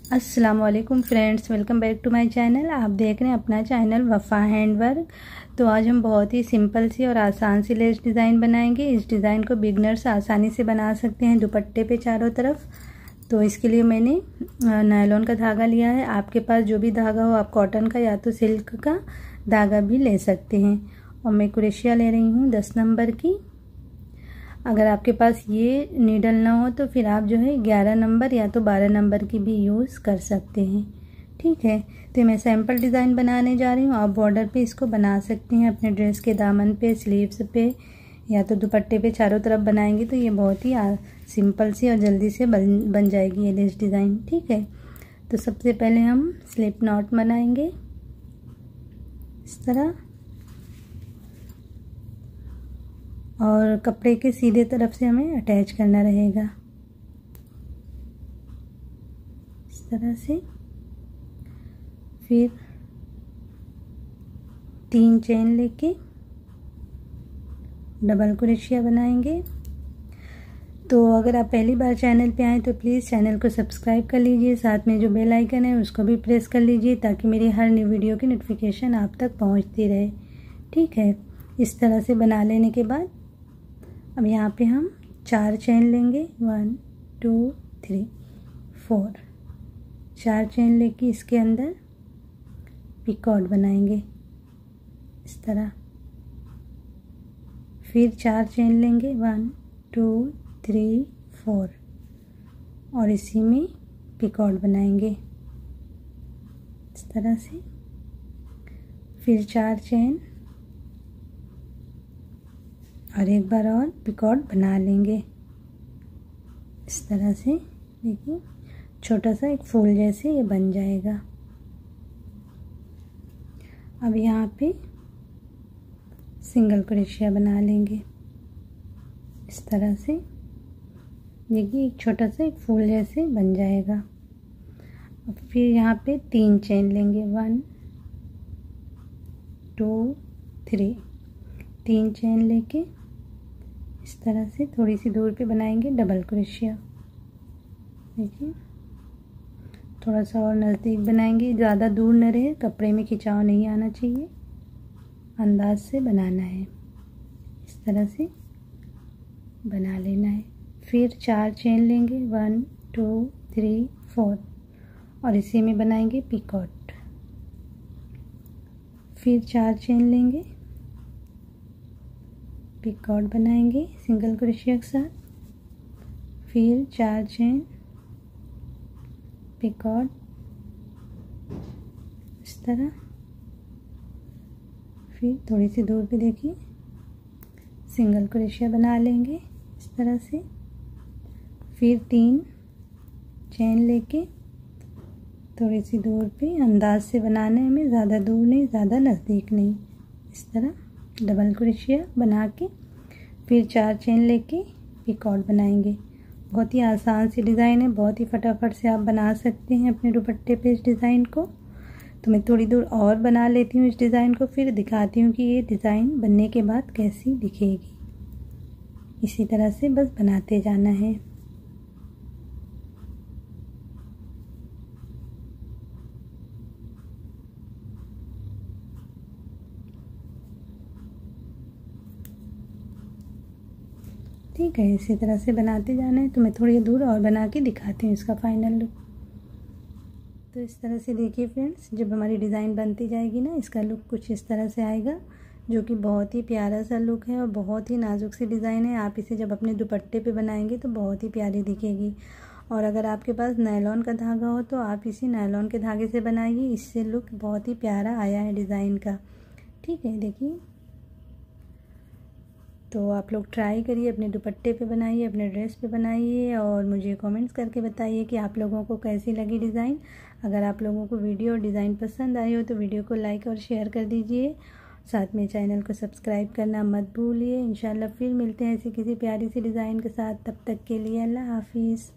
अस्सलाम वालेकुम friends, welcome back to my channel. आप देख रहे हैं अपना चैनल वफ़ा हैंडवर्क। तो आज हम बहुत ही सिंपल सी और आसान सी लेस डिज़ाइन बनाएंगे। इस डिज़ाइन को बिगनर्स आसानी से बना सकते हैं दुपट्टे पे चारों तरफ। तो इसके लिए मैंने नायलॉन का धागा लिया है। आपके पास जो भी धागा हो, आप कॉटन का या तो सिल्क का धागा भी ले सकते हैं। और मैं क्रोशिया ले रही हूँ 10 नंबर की। अगर आपके पास ये नीडल ना हो तो फिर आप जो है 11 नंबर या तो 12 नंबर की भी यूज़ कर सकते हैं। ठीक है, तो मैं सैम्पल डिज़ाइन बनाने जा रही हूँ। आप बॉर्डर पे इसको बना सकते हैं, अपने ड्रेस के दामन पे, स्लीव्स पे या तो दुपट्टे पे चारों तरफ बनाएंगे तो ये बहुत ही सिंपल सी और जल्दी से बन जाएगी ये लेस डिज़ाइन। ठीक है, तो सबसे पहले हम स्लिप नॉट बनाएंगे इस तरह, और कपड़े के सीधे तरफ से हमें अटैच करना रहेगा इस तरह से। फिर 3 चेन लेके डबल क्रोशिया बनाएंगे। तो अगर आप पहली बार चैनल पे आए तो प्लीज़ चैनल को सब्सक्राइब कर लीजिए, साथ में जो बेल आइकन है उसको भी प्रेस कर लीजिए ताकि मेरी हर न्यू वीडियो की नोटिफिकेशन आप तक पहुंचती रहे। ठीक है, इस तरह से बना लेने के बाद अब यहाँ पे हम 4 चेन लेंगे। 1 2 3 4, 4 चेन लेके इसके अंदर पिकॉट बनाएंगे इस तरह। फिर 4 चेन लेंगे, 1 2 3 4, और इसी में पिकॉट बनाएंगे इस तरह से। फिर 4 चेन और एक बार और पिकॉट बना लेंगे इस तरह से। देखिए, छोटा सा एक फूल जैसे ये बन जाएगा। अब यहाँ पे सिंगल क्रोशिया बना लेंगे इस तरह से। देखिए, एक छोटा सा एक फूल जैसे बन जाएगा। अब फिर यहाँ पे 3 चेन लेंगे, 1 2 3, 3 चेन लेके इस तरह से थोड़ी सी दूर पे बनाएंगे डबल क्रोशिया। देखिए, थोड़ा सा और नज़दीक बनाएंगे, ज़्यादा दूर न रहे, कपड़े में खिंचाव नहीं आना चाहिए, अंदाज से बनाना है। इस तरह से बना लेना है। फिर 4 चेन लेंगे, 1 2 3 4, और इसी में बनाएंगे पिकॉट। फिर 4 चेन लेंगे, पिकॉट बनाएंगे सिंगल क्रोशिया के साथ। फिर 4 चेन, पिकॉट इस तरह। फिर थोड़ी सी दूर पे देखिए सिंगल क्रोशिया बना लेंगे इस तरह से। फिर 3 चेन लेके थोड़ी सी दूर पे, अंदाज से बनाना है हमें, ज़्यादा दूर नहीं ज़्यादा नज़दीक नहीं, इस तरह डबल क्रोशिया बना के फिर 4 चेन लेके पिकॉट बनाएंगे। बहुत ही आसान सी डिज़ाइन है, बहुत ही फटाफट से आप बना सकते हैं अपने दुपट्टे पे इस डिज़ाइन को। तो मैं थोड़ी दूर और बना लेती हूँ इस डिज़ाइन को, फिर दिखाती हूँ कि ये डिज़ाइन बनने के बाद कैसी दिखेगी। इसी तरह से बस बनाते जाना है। ठीक है, इसी तरह से बनाते जाना है। तो मैं थोड़ी दूर और बना के दिखाती हूँ इसका फाइनल लुक। तो इस तरह से देखिए फ्रेंड्स, जब हमारी डिज़ाइन बनती जाएगी ना, इसका लुक कुछ इस तरह से आएगा, जो कि बहुत ही प्यारा सा लुक है और बहुत ही नाजुक सी डिज़ाइन है। आप इसे जब अपने दुपट्टे पे बनाएंगे तो बहुत ही प्यारी दिखेगी। और अगर आपके पास नायलॉन का धागा हो तो आप इसी नायलॉन के धागे से बनाइए, इससे लुक बहुत ही प्यारा आया है डिज़ाइन का। ठीक है, देखिए, तो आप लोग ट्राई करिए, अपने दुपट्टे पे बनाइए, अपने ड्रेस पे बनाइए, और मुझे कमेंट्स करके बताइए कि आप लोगों को कैसी लगी डिज़ाइन। अगर आप लोगों को वीडियो और डिज़ाइन पसंद आई हो तो वीडियो को लाइक और शेयर कर दीजिए, साथ में चैनल को सब्सक्राइब करना मत भूलिए। इंशाल्लाह फिर मिलते हैं ऐसी किसी प्यारी सी डिज़ाइन के साथ। तब तक के लिए अल्लाह हाफिज़।